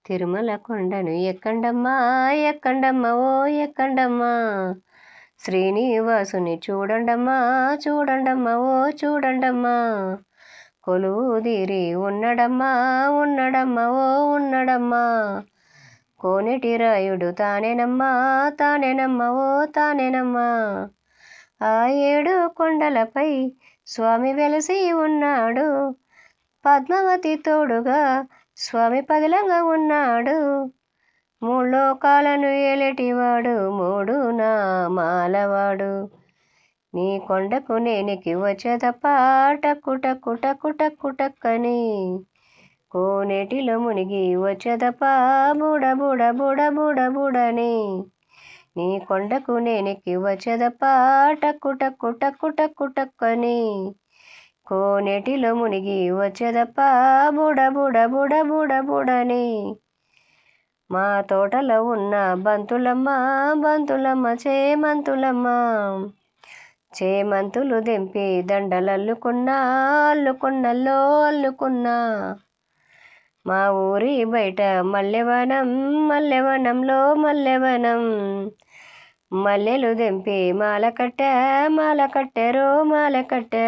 తిరుమల కొండను ఎక్కండమ్మా ఎక్కండమ్మా ఓ ఎక్కండమ్మా, శ్రీనివాసుని చూడండమ్మా చూడండమ్మా ఓ చూడండమ్మా, కొలువుదీరి ఉన్నడమ్మా ఉన్నడమ్మా ఓ ఉన్నడమ్మా, కోనేటి రాయుడు తానేనమ్మా తానేనమ్మా ఓ తానేనమ్మా, ఆ 7 కొండలపై స్వామి వెలసి ఉన్నాడు, పద్మావతి తోడుగా స్వామి పదిలంగా ఉన్నాడు, 3 లోకాలను ఏలేటివాడు 3 నామాలవాడు, నీ కొండకు నేనికి వచ్చేదప్ప టక్కు టక్కు టక్కు టక్కు టక్కని, కోనేటిలో మునిగి వచ్చేదప్ప బుడ బుడ బుడ బుడ బుడని, నీ కొండకు నేనికి వచ్చేదప్ప టక్కు టక్కు టక్కు టక్కు టక్కని, కోనేటిలో మునిగి వచ్చేదప్ప బుడ బుడ బుడ బుడ బుడని, మా తోటలో ఉన్న బంతులమ్మ బంతులమ్మ చేమంతులమ్మ, చేమంతులు దెంపి దండలల్లుకున్నా అల్లుకున్నల్లో అల్లుకున్నా, మా ఊరి బయట మల్లెవనం మల్లెవనంలో మల్లెవనం, మల్లెలు దెంపి మాల కట్టెరో మాల కట్టె,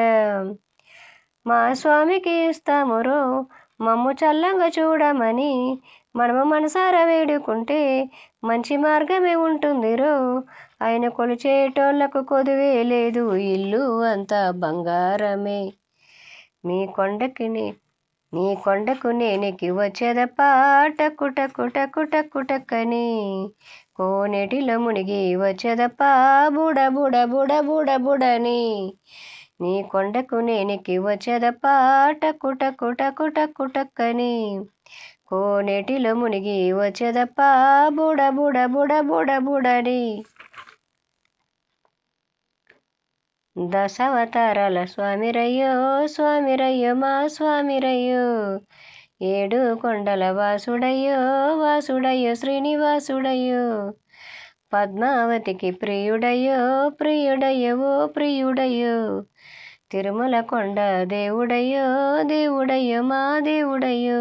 మా స్వామికి ఇస్తామురో మమ్ము చల్లంగా చూడమని, మనము మనసారా వేడుకుంటే మంచి మార్గమే ఉంటుందిరో, ఆయన కొలిచేటోళ్లకు కొదువే లేదు ఇల్లు అంతా బంగారమే, నీ కొండకు నేనికి వచ్చేదప్ప టక్కు టక్కు టక్కు టక్కు టక్కని, కోనేటిలో మునిగి వచ్చేదప్ప బుడ బుడ బుడ బుడ బుడని, నీ కొండకు నేనికి వచ్చేదప్ప టక్కు టక్కు టక్కు టక్కు టక్కని, కోనేటిలో మునిగి వచ్చేదప్ప బుడ బుడ బుడ బుడ బుడని. దశావతారాల స్వామిరయ్యో స్వామిరయ్యో మా స్వామిరయ్యో, 7 కొండల వాసుడయ్యో వాసుడయ్యో శ్రీనివాసుడయ్యో, పద్మావతికి ప్రియుడయ్యో ప్రియుడయ్యో ఓ ప్రియుడయ్యో, తిరుమల కొండ దేవుడయ్యో దేవుడయ్యో మా దేవుడయ్యో,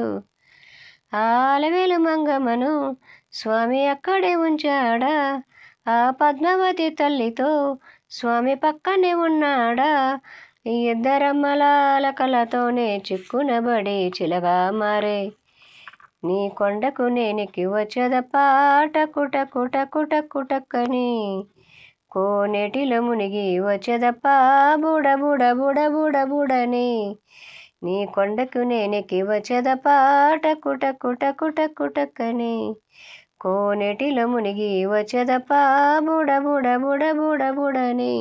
ఆలవేలు మంగమ్మను స్వామి అక్కడే ఉంచాడా, ఆ పద్మావతి తల్లితో స్వామి పక్కనే ఉన్నాడా, ఇద్దరమ్మలాలకలతోనే చిక్కునబడి చిలగా మారే, నీ కొండకు నేనికి వచ్చేదప్ప టక్కు టక్కు టక్కు టక్కు టక్కని, కోనేటిలో మునిగి వచ్చేదప్ప బుడ బుడ బుడ బుడ బుడని, నీ కొండకు నేనికి వచ్చేదప్ప టక్కు టక్కు టక్కు టక్కు టక్కని, కోనేటిలో మునిగి వచ్చేదప్ప బుడ బుడ బుడ బుడ బుడని.